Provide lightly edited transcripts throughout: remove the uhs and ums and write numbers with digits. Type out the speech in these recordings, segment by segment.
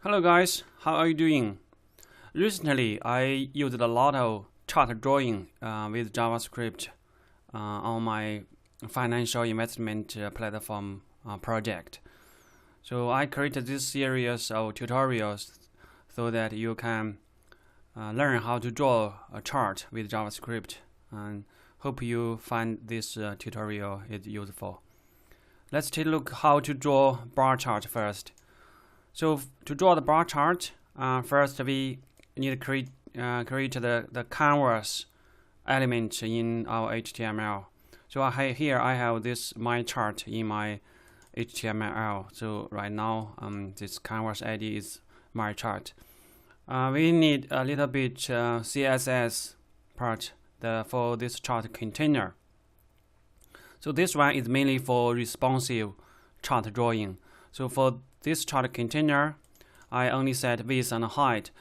Hello guys, how are you doing? Recently, I used a lot of chart drawing with JavaScript on my financial investment platform project. So I created this series of tutorials so that you can learn how to draw a chart with JavaScript, and hope you find this tutorial is useful. Let's take a look how to draw bar chart first. So to draw the bar chart, first we need to create the canvas element in our HTML. So here I have this my chart in my HTML. So right now this canvas ID is my chart. We need a little bit CSS part for this chart container. So this one is mainly for responsive chart drawing. So for this chart container, I only set width and height.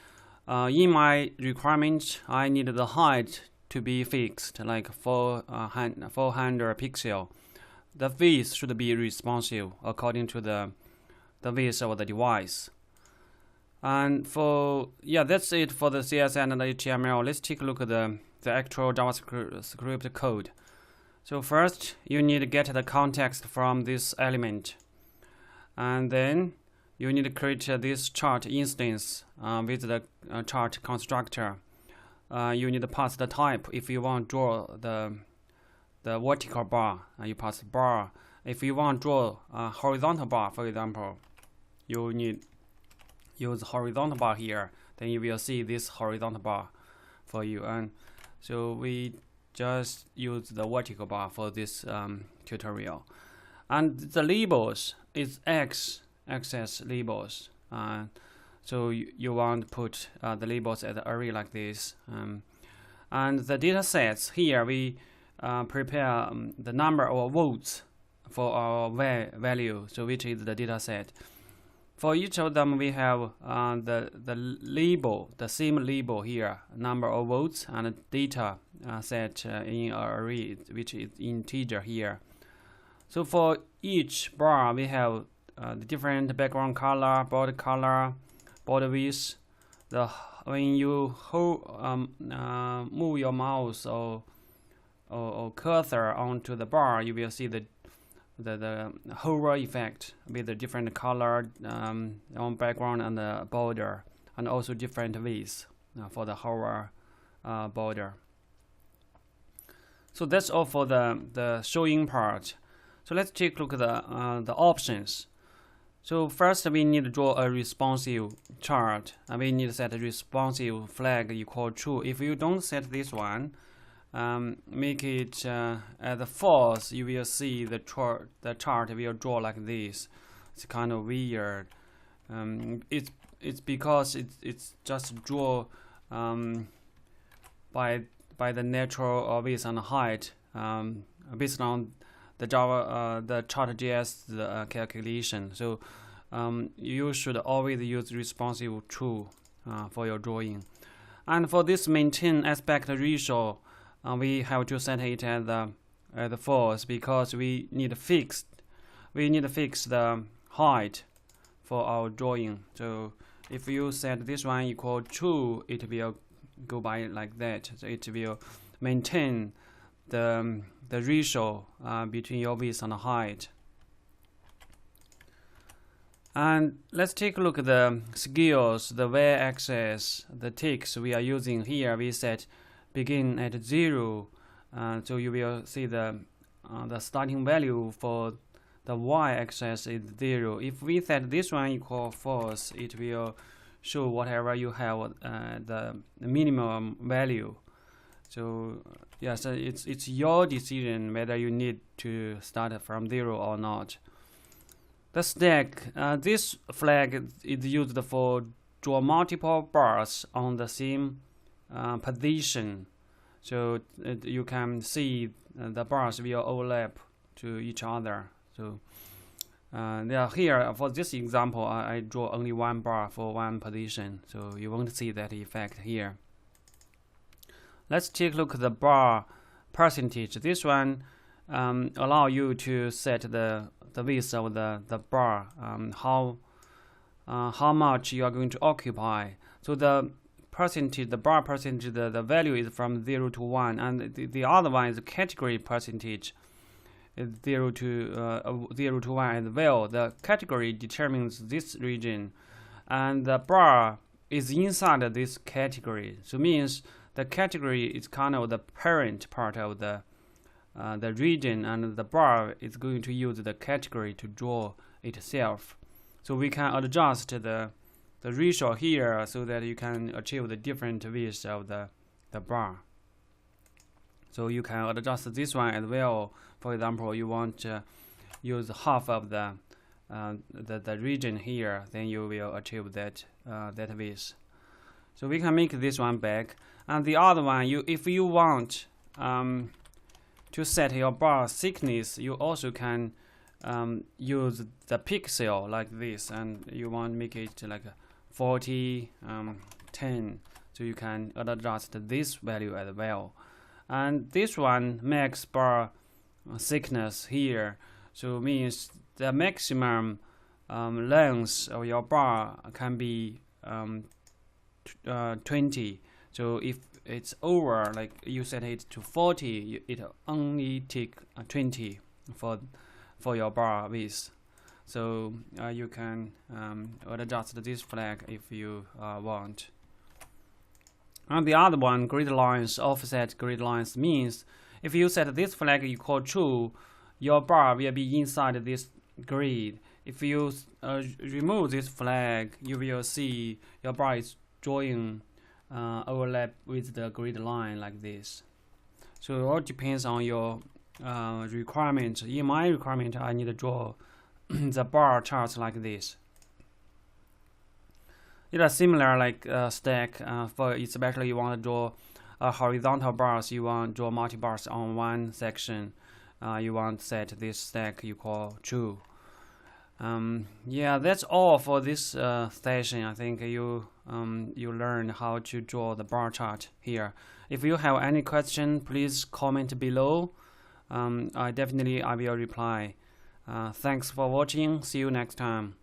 In my requirement, I need the height to be fixed, like 400 pixel. The width should be responsive according to the width of the device. And that's it for the CSS and the HTML. Let's take a look at the actual JavaScript code. So first, you need to get the context from this element. And then you need to create this chart instance with the chart constructor. You need to pass the type. If you want to draw the vertical bar, you pass bar. If you want to draw a horizontal bar, for example, you need use horizontal bar here. Then you will see this horizontal bar for you. And so we just use the vertical bar for this tutorial. And the labels is x-axis labels. So you want to put the labels as an array like this. And the data sets here, we prepare the number of votes for our value, so which is the data set. For each of them, we have the label, the same label here, number of votes, and data set in an array, which is integer here. So for each bar, we have the different background color, border width. When you move your mouse or cursor onto the bar, you will see the hover effect with the different color on background and the border, and also different width for the hover border. So that's all for the showing part. So let's take a look at the options. So first we need to draw a responsive chart, and we need to set a responsive flag equal true. If you don't set this one, make it as false, you will see the chart will draw like this. It's kind of weird. It's because it's just draw by the natural width and height based on the chartjs calculation. So you should always use responsive true for your drawing. And for this maintain aspect ratio, we have to set it as the false, because we need to fix the height for our drawing. So if you set this one equal true, it will go by like that. So it will maintain the ratio between your width and height. And let's take a look at the scales, the y-axis, the ticks we are using here. We set begin at 0, so you will see the starting value for the y-axis is 0. If we set this one equal false, it will show whatever you have the minimum value. So yeah, so it's your decision whether you need to start from 0 or not. The stack, this flag is used for draw multiple bars on the same position. So you can see the bars will overlap to each other. So here for this example, I draw only one bar for one position, so you won't see that effect here. Let's take a look at the bar percentage. This one allow you to set the width of the bar, how how much you are going to occupy. So the percentage, the bar percentage, the value is from 0 to 1, and the other one is the category percentage. Is 0 to 1 as well. The category determines this region, and the bar is inside this category. So means the category is kind of the parent part of the region, and the bar is going to use the category to draw itself. So we can adjust the ratio here so that you can achieve the different widths of the bar. So you can adjust this one as well. For example, you want to use half of the region here, then you will achieve that width. So we can make this one back, and the other one, if you want to set your bar thickness, you also can use the pixel like this, and you want to make it like 40, 10. So you can adjust this value as well. And this one makes bar thickness here, so means the maximum length of your bar can be 20. So if it's over, like you set it to 40, it only take 20 for your bar width. So you can adjust this flag if you want. And the other one, grid lines, offset grid lines, means if you set this flag equal true, your bar will be inside this grid. If you remove this flag, you will see your bar is drawing overlap with the grid line like this. So it all depends on your requirement. In my requirement, I need to draw the bar charts like this. It is similar like stack, for especially you want to draw horizontal bars, you want to draw multi-bars on one section, you want to set this stack equal true. Yeah, that's all for this session. I think you learned how to draw the bar chart here. If you have any question, please comment below. I will reply. Thanks for watching. See you next time.